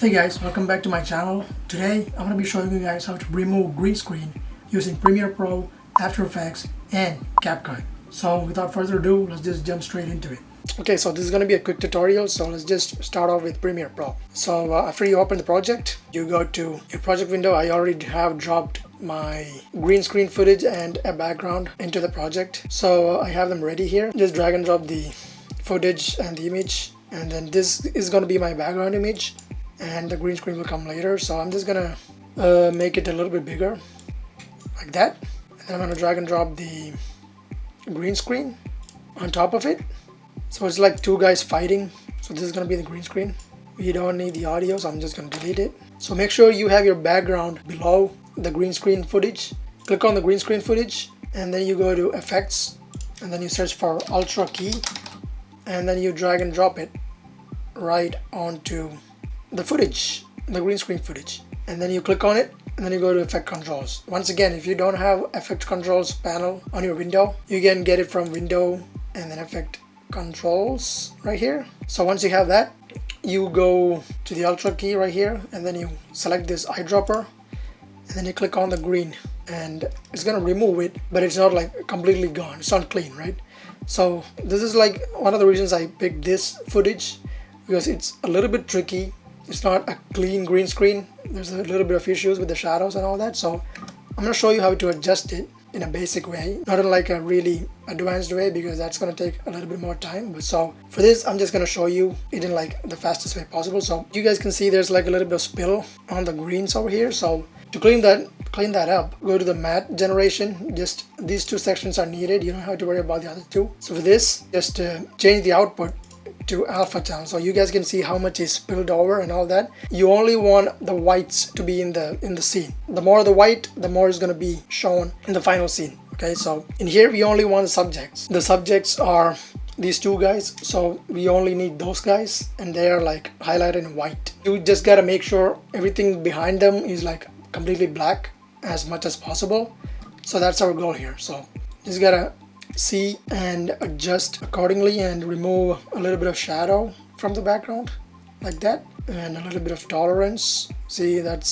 Hey guys, welcome back to my channel. Today I'm going to be showing you guys how to remove green screen using Premiere Pro, After Effects and CapCut. So without further ado, let's just jump straight into it. Okay, so this is going to be a quick tutorial, so let's just start off with Premiere Pro. So after you open the project, you go to your project window. I already have dropped my green screen footage and a background into the project. So I have them ready here. Just drag and drop the footage and the image, and then this is going to be my background image. And the green screen will come later, so I'm just gonna make it a little bit bigger like that, and then I'm gonna drag and drop the green screen on top of it, so it's like two guys fighting. So this is gonna be the green screen. We don't need the audio, so I'm just gonna delete it. So make sure you have your background below the green screen footage. Click on the green screen footage, and then you go to Effects, and then you search for Ultra key, and then you drag and drop it right onto the footage, the green screen footage, and then you click on it, and then you go to Effect Controls. Once again, if you don't have Effect Controls panel on your window, you can get it from Window and then Effect Controls right here. So once you have that, you go to the Ultra key right here, and then you select this eyedropper, and then you click on the green, and it's gonna remove it, but it's not like completely gone. It's not clean, right? So this is like one of the reasons I picked this footage, because it's a little bit tricky. It's not a clean green screen. There's a little bit of issues with the shadows and all that. So I'm going to show you how to adjust it in a basic way, not in like a really advanced way, because that's going to take a little bit more time. But so for this, I'm just going to show you it in like the fastest way possible. So you guys can see there's like a little bit of spill on the greens over here. So to clean that up, go to the matte generation. Just these two sections are needed. You don't have to worry about the other two. So for this, just change the output to alpha channel, so you guys can see how much is spilled over and all that. You only want the whites to be in the scene. The more the white, the more is going to be shown in the final scene. Okay, so in here we only want the subjects. The subjects are these two guys, so we only need those guys, and they are like highlighted in white. You just gotta make sure everything behind them is like completely black as much as possible. So that's our goal here. So just gotta see and adjust accordingly, and remove a little bit of shadow from the background like that, and a little bit of tolerance. See, that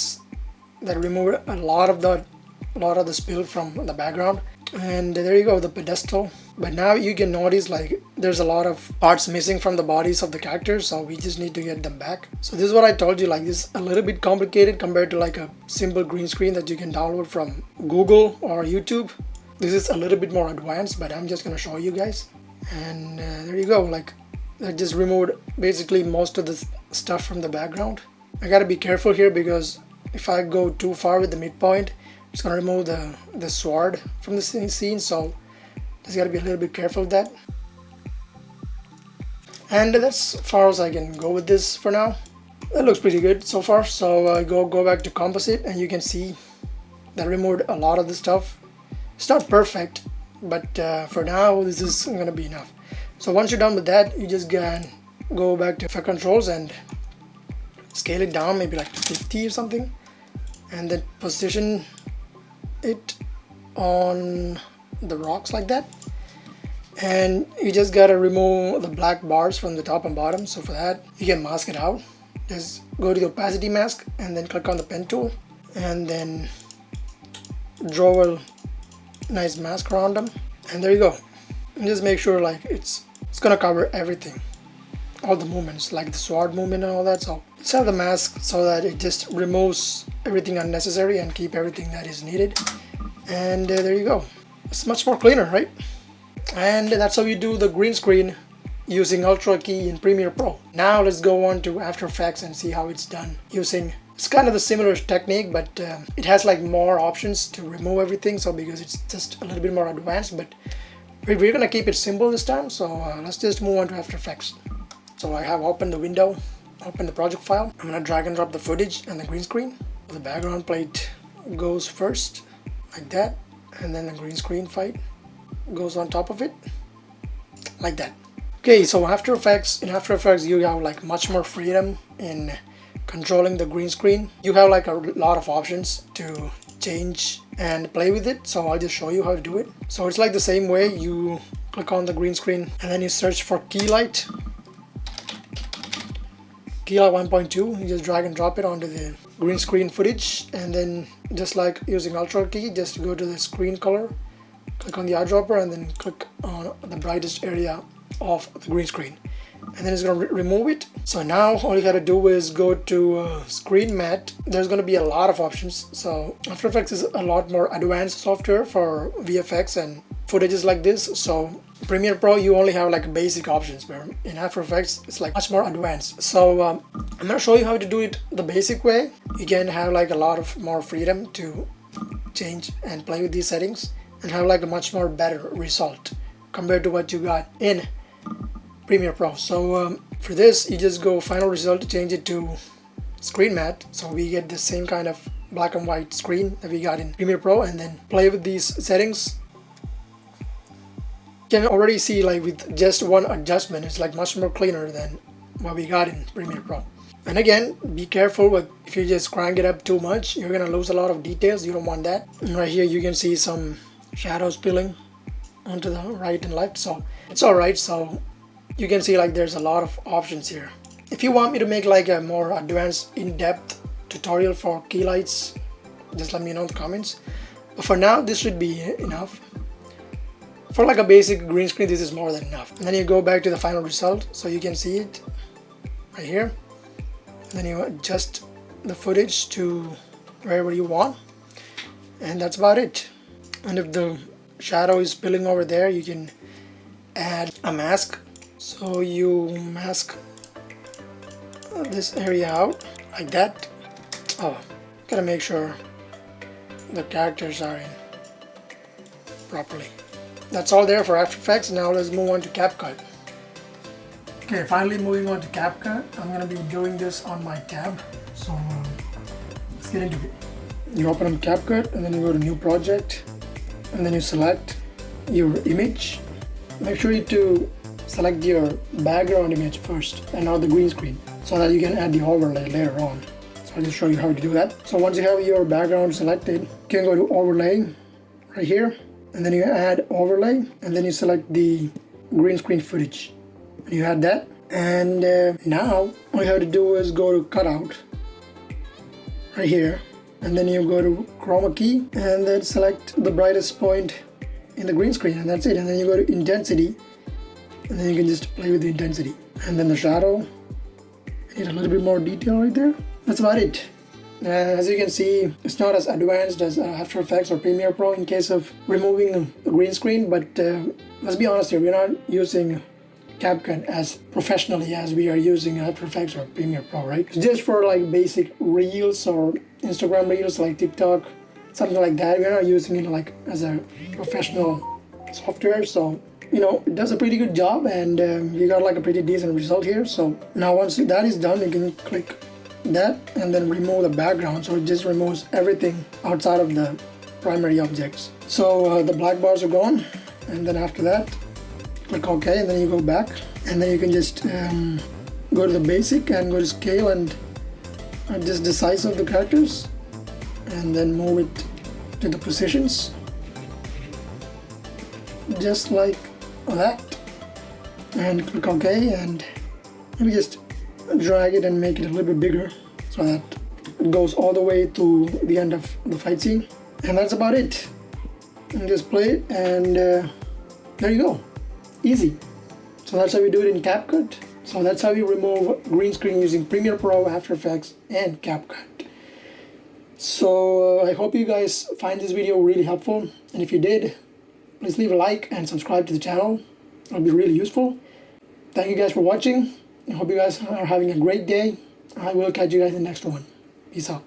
removed a lot of the spill from the background. And there you go, the pedestal. But now you can notice like there's a lot of parts missing from the bodies of the characters, so we just need to get them back. So this is what I told you, like this is a little bit complicated compared to like a simple green screen that you can download from Google or YouTube. This is a little bit more advanced, but I'm just going to show you guys. And there you go, like I just removed basically most of the stuff from the background. I got to be careful here, because if I go too far with the midpoint, it's going to remove the sword from the scene, so just got to be a little bit careful with that. And that's as far as I can go with this for now. That looks pretty good so far. So go back to composite, and you can see that removed a lot of the stuff. It's not perfect, but for now this is going to be enough. So once you're done with that, you just go back to Effect Controls and scale it down, maybe like to 50 or something, and then position it on the rocks like that. And you just gotta remove the black bars from the top and bottom. So for that, you can mask it out. Just go to the opacity mask, and then click on the pen tool, and then draw a nice mask around them, and there you go. And just make sure like it's gonna cover everything, all the movements, like the sword movement and all that. So let's have the mask so that it just removes everything unnecessary and keep everything that is needed. And there you go. It's much more cleaner, right? And that's how you do the green screen using Ultra key in Premiere Pro. Now let's go on to After Effects and see how it's done using. It's kind of a similar technique, but it has like more options to remove everything, so because it's just a little bit more advanced, but we're gonna keep it simple this time. So let's just move on to After Effects. So I have opened the window, open the project file. I'm gonna drag and drop the footage and the green screen. The background plate goes first like that, and then the green screen fight goes on top of it like that. Okay, so in After Effects you have like much more freedom in controlling the green screen. You have like a lot of options to change and play with it, so I'll just show you how to do it. So it's like the same way. You click on the green screen, and then you search for key light, Keylight 1.2, you just drag and drop it onto the green screen footage, and then just like using Ultra key, just go to the screen color, click on the eyedropper, and then click on the brightest area of the green screen, and then it's going to remove it. So now all you got to do is go to screen matte. There's going to be a lot of options. So After Effects is a lot more advanced software for VFX and footages like this. So Premiere Pro, you only have like basic options, where in After Effects it's like much more advanced. So I'm going to show you how to do it the basic way. You can have like a lot of more freedom to change and play with these settings and have like a much more better result compared to what you got in Premiere Pro. So for this, you just go final result, change it to screen matte, so we get the same kind of black and white screen that we got in Premiere Pro, and then play with these settings. You can already see like with just one adjustment, it's like much more cleaner than what we got in Premiere Pro. And again, be careful with if you just crank it up too much, you're gonna lose a lot of details. You don't want that. And right here you can see some shadows spilling onto the right and left, so it's alright. So you can see like there's a lot of options here. If you want me to make like a more advanced in-depth tutorial for key lights, just let me know in the comments. But for now, this should be enough. For like a basic green screen, this is more than enough. And then you go back to the final result, so you can see it right here. And then you adjust the footage to wherever you want, and that's about it. And if the shadow is spilling over there, you can add a mask. So you mask this area out like that. Oh, gotta make sure the characters are in properly. That's all there for After Effects. Now let's move on to CapCut. Okay, finally moving on to CapCut. I'm gonna be doing this on my tab. So let's get into it. You open up CapCut and then you go to New Project, and then you select your image. Make sure to select your background image first and not the green screen, so that you can add the overlay later on. So I'll just show you how to do that. So once you have your background selected, you can go to overlay right here, and then you add overlay, and then you select the green screen footage, and you add that. And now all you have to do is go to cutout right here, and then you go to chroma key and then select the brightest point in the green screen, and that's it. And then you go to intensity, and then you can just play with the intensity. And then the shadow, need a little bit more detail right there. That's about it. As you can see, it's not as advanced as After Effects or Premiere Pro in case of removing the green screen, but let's be honest here, we're not using CapCut as professionally as we are using After Effects or Premiere Pro, right? It's just for like basic reels or Instagram reels like TikTok, something like that. We're not using it like as a professional software, so you know, it does a pretty good job, and we got like a pretty decent result here. So now once that is done, you can click that and then remove the background, so it just removes everything outside of the primary objects. So the black bars are gone, and then after that click OK, and then you go back, and then you can just go to the basic and go to scale and adjust the size of the characters, and then move it to the positions just like that, and click OK, and maybe just drag it and make it a little bit bigger so that it goes all the way to the end of the fight scene. And that's about it. And just play it, and there you go. Easy. So that's how we do it in CapCut. So that's how you remove green screen using Premiere Pro, After Effects, and CapCut. So I hope you guys find this video really helpful, and if you did, please leave a like and subscribe to the channel. It'll be really useful. Thank you guys for watching. I hope you guys are having a great day. I will catch you guys in the next one. Peace out.